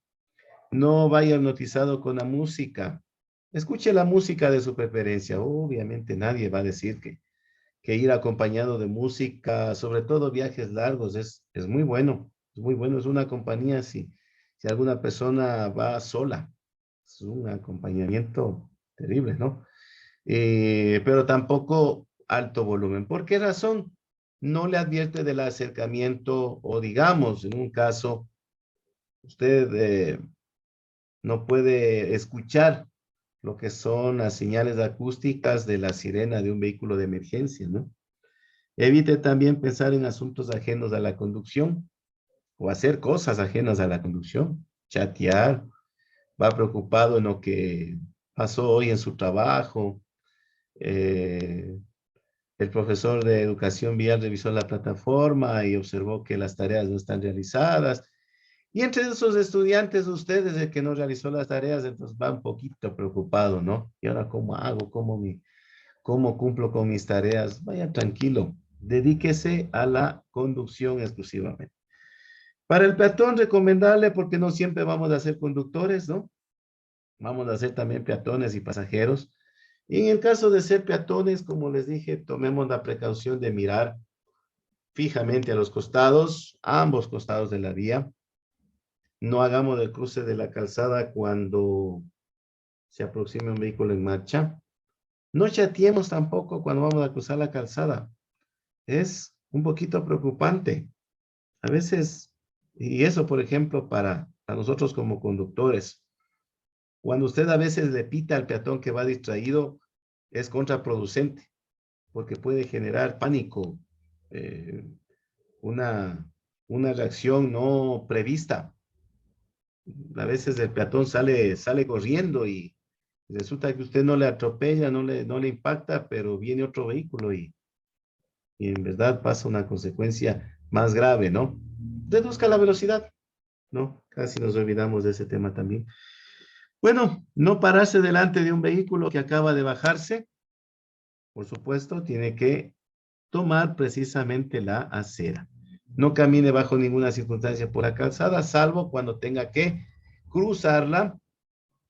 No vaya hipnotizado con la música. Escuche la música de su preferencia. Obviamente nadie va a decir que ir acompañado de música, sobre todo viajes largos, es muy bueno. Es muy bueno. Es una compañía si alguna persona va sola. Es un acompañamiento terrible, ¿no? Pero tampoco alto volumen. ¿Por qué razón? No le advierte del acercamiento o digamos, en un caso, usted no puede escuchar lo que son las señales acústicas de la sirena de un vehículo de emergencia, ¿no? Evite también pensar en asuntos ajenos a la conducción o hacer cosas ajenas a la conducción, chatear, va preocupado en lo que pasó hoy en su trabajo. eh, el profesor de educación vial revisó la plataforma y observó que las tareas no están realizadas. Y entre esos estudiantes, ustedes, el que no realizó las tareas, entonces va un poquito preocupado, ¿no? ¿Y ahora cómo hago? ¿Cómo cumplo con mis tareas? Vaya tranquilo, dedíquese a la conducción exclusivamente. Para el peatón, recomendarle, porque no siempre vamos a ser conductores, ¿no? Vamos a ser también peatones y pasajeros. Y en el caso de ser peatones, como les dije, tomemos la precaución de mirar fijamente a los costados, a ambos costados de la vía. No hagamos el cruce de la calzada cuando se aproxime un vehículo en marcha. No chateemos tampoco cuando vamos a cruzar la calzada. Es un poquito preocupante. A veces, y eso por ejemplo para nosotros como conductores, cuando usted a veces le pita al peatón que va distraído, es contraproducente, porque puede generar pánico, eh, una, una reacción no prevista. A veces el peatón sale corriendo y resulta que usted no le atropella, no le impacta, pero viene otro vehículo y en verdad pasa una consecuencia más grave, ¿no? Reduzca la velocidad, ¿no? Casi nos olvidamos de ese tema también. Bueno, no pararse delante de un vehículo que acaba de bajarse, por supuesto, tiene que tomar precisamente la acera. No camine bajo ninguna circunstancia por la calzada, salvo cuando tenga que cruzarla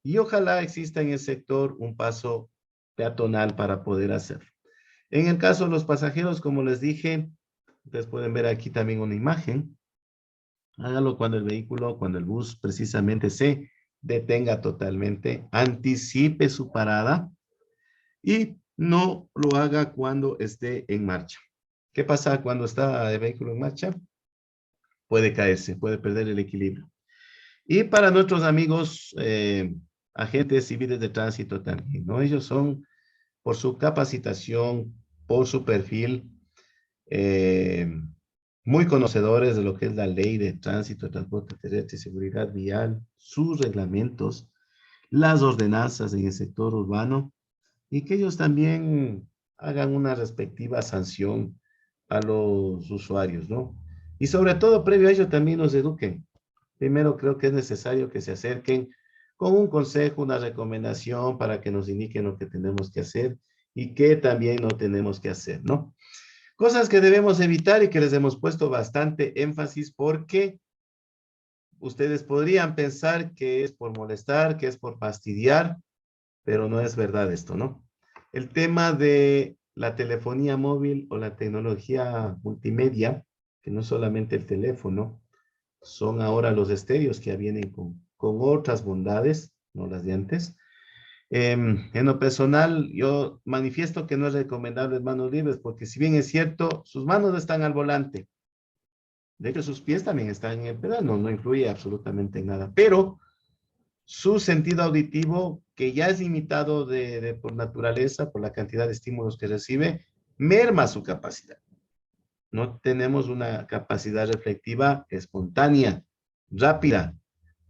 y ojalá exista en el sector un paso peatonal para poder hacerlo. En el caso de los pasajeros, como les dije, ustedes pueden ver aquí también una imagen. Hágalo cuando el vehículo, cuando el bus precisamente se detenga totalmente, anticipe su parada y no lo haga cuando esté en marcha. ¿Qué pasa cuando está el vehículo en marcha? Puede caerse, puede perder el equilibrio. Y para nuestros amigos agentes civiles de tránsito también, ¿no? Ellos son, por su capacitación, por su perfil, eh, muy conocedores de lo que es la ley de tránsito, transporte terrestre y seguridad vial, sus reglamentos, las ordenanzas en el sector urbano y que ellos también hagan una respectiva sanción a los usuarios, ¿no? Y sobre todo, previo a ello, también nos eduquen. Primero creo que es necesario que se acerquen con un consejo, una recomendación para que nos indiquen lo que tenemos que hacer y qué también no tenemos que hacer, ¿no? Cosas que debemos evitar y que les hemos puesto bastante énfasis porque ustedes podrían pensar que es por molestar, que es por fastidiar, pero no es verdad esto, ¿no? El tema de la telefonía móvil o la tecnología multimedia, que no es solamente el teléfono, son ahora los estéreos que ya vienen con otras bondades, no las de antes. En lo personal, yo manifiesto que no es recomendable manos libres, porque si bien es cierto, sus manos están al volante. De hecho, sus pies también están en el pedal, no influye absolutamente en nada. Pero su sentido auditivo, que ya es limitado por naturaleza, por la cantidad de estímulos que recibe, merma su capacidad. No tenemos una capacidad reflectiva espontánea, rápida,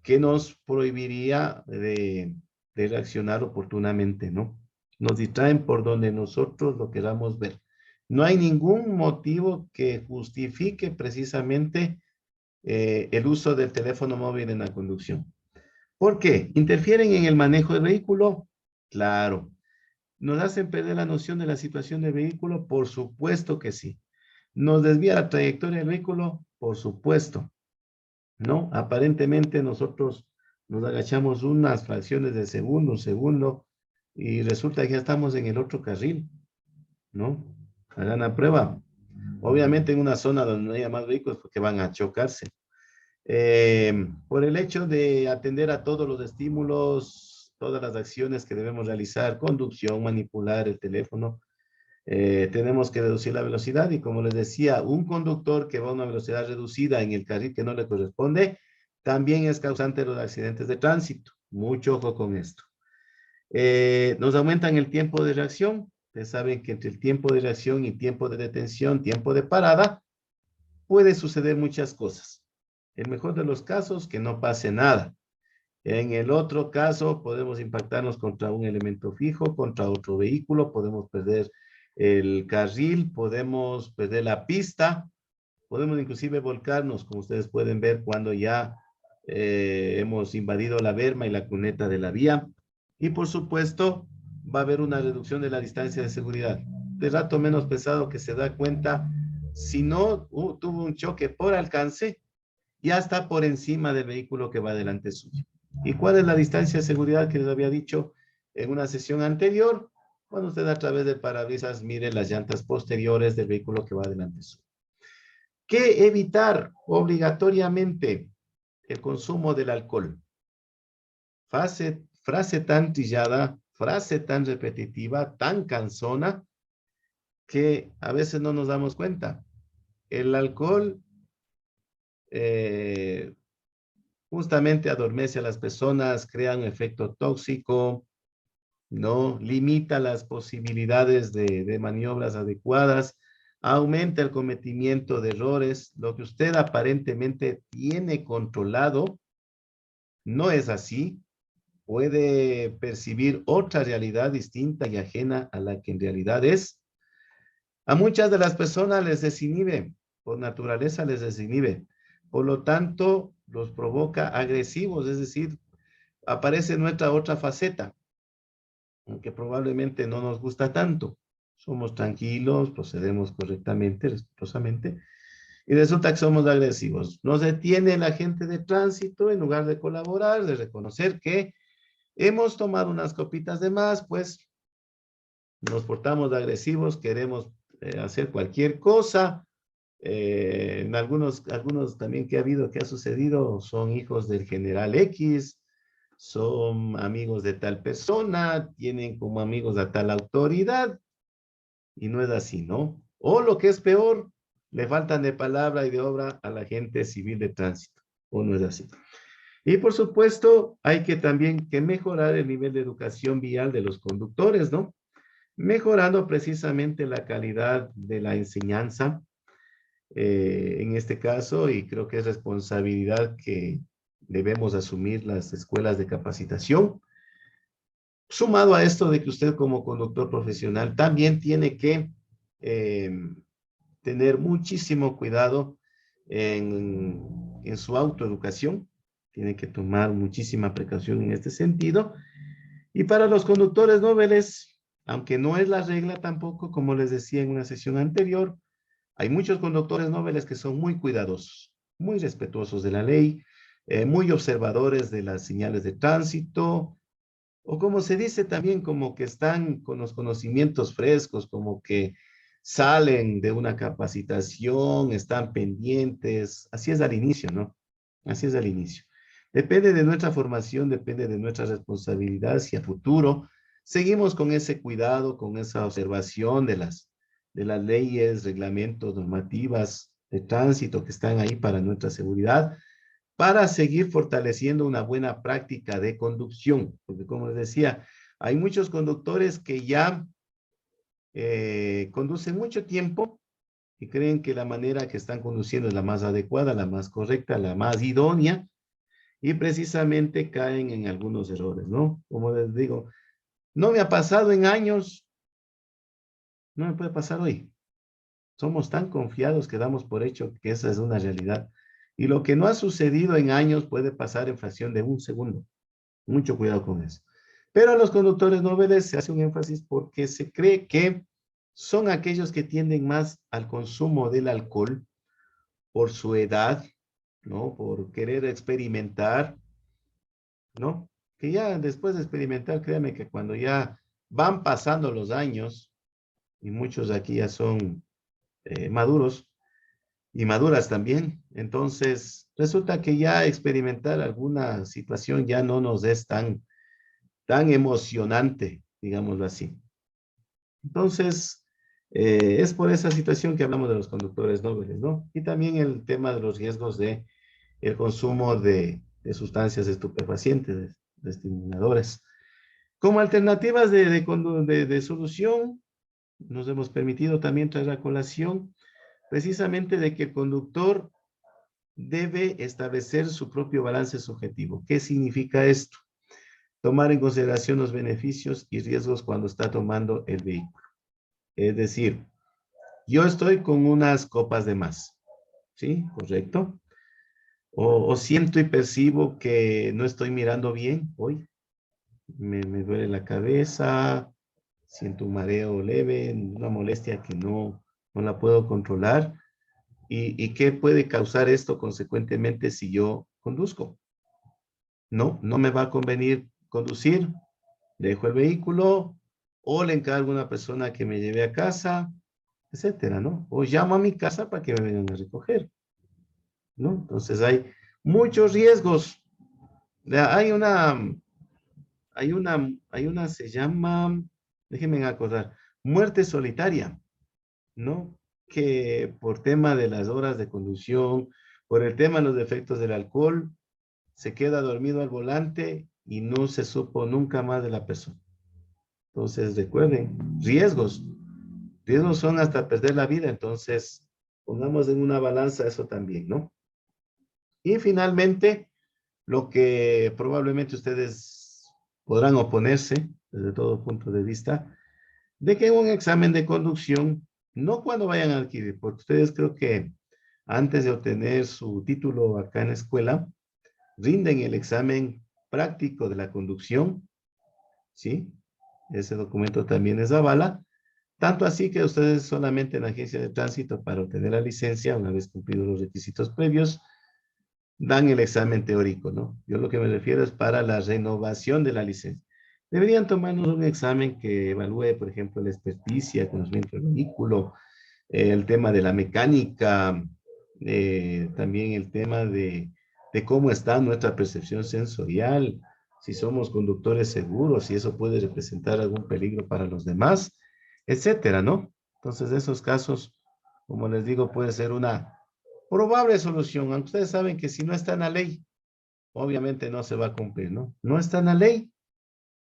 que nos prohibiría de reaccionar oportunamente, ¿no? Nos distraen por donde nosotros lo queramos ver. No hay ningún motivo que justifique precisamente el uso del teléfono móvil en la conducción. ¿Por qué? ¿Interfieren en el manejo del vehículo? Claro. ¿Nos hacen perder la noción de la situación del vehículo? Por supuesto que sí. ¿Nos desvía la trayectoria del vehículo? Por supuesto. ¿No? Aparentemente nosotros nos agachamos unas fracciones de segundo, un segundo, y resulta que ya estamos en el otro carril, ¿no? Hagan la prueba. Obviamente en una zona donde no haya más vehículos porque van a chocarse. Por el hecho de atender a todos los estímulos, todas las acciones que debemos realizar, conducción, manipular el teléfono, tenemos que reducir la velocidad y como les decía, un conductor que va a una velocidad reducida en el carril que no le corresponde, también es causante de los accidentes de tránsito. Mucho ojo con esto. Nos aumentan el tiempo de reacción. Ustedes saben que entre el tiempo de reacción y tiempo de detención, tiempo de parada, puede suceder muchas cosas. El mejor de los casos, que no pase nada. En el otro caso, podemos impactarnos contra un elemento fijo, contra otro vehículo, podemos perder el carril, podemos perder la pista, podemos inclusive volcarnos, como ustedes pueden ver, cuando ya hemos invadido la berma y la cuneta de la vía. Y por supuesto, va a haber una reducción de la distancia de seguridad. De rato menos pesado que se da cuenta, si no tuvo un choque por alcance, ya está por encima del vehículo que va delante suyo. ¿Y cuál es la distancia de seguridad que les había dicho en una sesión anterior? Cuando usted a través del parabrisas mire las llantas posteriores del vehículo que va delante suyo. ¿Qué evitar obligatoriamente? El consumo del alcohol. Frase tan trillada, frase tan repetitiva, tan cansona, que a veces no nos damos cuenta. El alcohol justamente adormece a las personas, crea un efecto tóxico, ¿no? Limita las posibilidades de maniobras adecuadas, aumenta el cometimiento de errores. Lo que usted aparentemente tiene controlado no es así. Puede percibir otra realidad distinta y ajena a la que en realidad es. A muchas de las personas les desinhibe, por naturaleza les desinhibe. Por lo tanto, los provoca agresivos, es decir, aparece nuestra otra faceta, aunque probablemente no nos gusta tanto. Somos tranquilos, procedemos correctamente, respetuosamente, y resulta que somos agresivos. Nos detiene la gente de tránsito en lugar de colaborar, de reconocer que hemos tomado unas copitas de más, pues nos portamos agresivos, queremos hacer cualquier cosa. En algunos también que ha habido, que ha sucedido, son hijos del general X, son amigos de tal persona, tienen como amigos a tal autoridad, y no es así, ¿no? O lo que es peor, le faltan de palabra y de obra a la gente civil de tránsito, o no es así. Y por supuesto, hay que también que mejorar el nivel de educación vial de los conductores, ¿no? Mejorando precisamente la calidad de la enseñanza, en este caso, y creo que es responsabilidad que debemos asumir las escuelas de capacitación. Sumado a esto de que usted como conductor profesional también tiene que eh, tener muchísimo cuidado en su autoeducación, tiene que tomar muchísima precaución en este sentido. Y para los conductores noveles, aunque no es la regla tampoco, como les decía en una sesión anterior, hay muchos conductores noveles que son muy cuidadosos, muy respetuosos de la ley, muy observadores de las señales de tránsito, o como se dice también, como que están con los conocimientos frescos, como que salen de una capacitación, están pendientes, así es al inicio, ¿no? Así es al inicio. Depende de nuestra formación, depende de nuestra responsabilidad si a futuro seguimos con ese cuidado, con esa observación de las leyes, reglamentos, normativas de tránsito que están ahí para nuestra seguridad, para seguir fortaleciendo una buena práctica de conducción. Porque como les decía, hay muchos conductores que ya conducen mucho tiempo y creen que la manera que están conduciendo es la más adecuada, la más correcta, la más idónea, y precisamente caen en algunos errores, ¿no? Como les digo, no me ha pasado en años, no me puede pasar hoy. Somos tan confiados que damos por hecho que esa es una realidad. Y lo que no ha sucedido en años puede pasar en fracción de un segundo. Mucho cuidado con eso. Pero a los conductores nobles se hace un énfasis porque se cree que son aquellos que tienden más al consumo del alcohol por su edad, ¿no? Por querer experimentar, ¿no? Que ya después de experimentar, créanme que cuando ya van pasando los años, y muchos aquí ya son maduros y maduras también, entonces resulta que ya experimentar alguna situación ya no nos es tan emocionante, digámoslo así. Entonces, es por esa situación que hablamos de los conductores nobles, ¿no? Y también el tema de los riesgos de el consumo de sustancias estupefacientes, de estimuladores. Como alternativas de solución, nos hemos permitido también traer a colación precisamente de que el conductor debe establecer su propio balance subjetivo. ¿Qué significa esto? Tomar en consideración los beneficios y riesgos cuando está tomando el vehículo. Es decir, yo estoy con unas copas de más, ¿sí? ¿Correcto? O siento y percibo que no estoy mirando bien hoy. Me duele la cabeza, siento un mareo leve, una molestia que no la puedo controlar. ¿Y qué puede causar esto consecuentemente si yo conduzco? No me va a convenir conducir, dejo el vehículo o le encargo a una persona que me lleve a casa, etcétera, ¿no? O llamo a mi casa para que me vengan a recoger, ¿no? Entonces muchos riesgos. Hay una, se llama, déjenme acordar, muerte solitaria, ¿no? Que por tema de las horas de conducción, por el tema de los efectos del alcohol, se queda dormido al volante y no se supo nunca más de la persona. Entonces, recuerden, riesgos son hasta perder la vida, entonces pongamos en una balanza eso también, ¿no? Y finalmente, lo que probablemente ustedes podrán oponerse desde todo punto de vista, de que un examen de conducción, no cuando vayan a adquirir, porque ustedes creo que antes de obtener su título acá en la escuela, rinden el examen práctico de la conducción, ¿sí? Ese documento también les avala, tanto así que ustedes solamente en la agencia de tránsito para obtener la licencia, una vez cumplidos los requisitos previos, dan el examen teórico, ¿no? Yo lo que me refiero es para la renovación de la licencia. Deberían tomarnos un examen que evalúe, por ejemplo, la experticia, conocimiento del vehículo, el tema de la mecánica, también el tema de cómo está nuestra percepción sensorial, si somos conductores seguros, si eso puede representar algún peligro para los demás, etcétera, ¿no? Entonces, esos casos, como les digo, puede ser una probable solución, aunque ustedes saben que si no está en la ley, obviamente no se va a cumplir, ¿no? No está en la ley,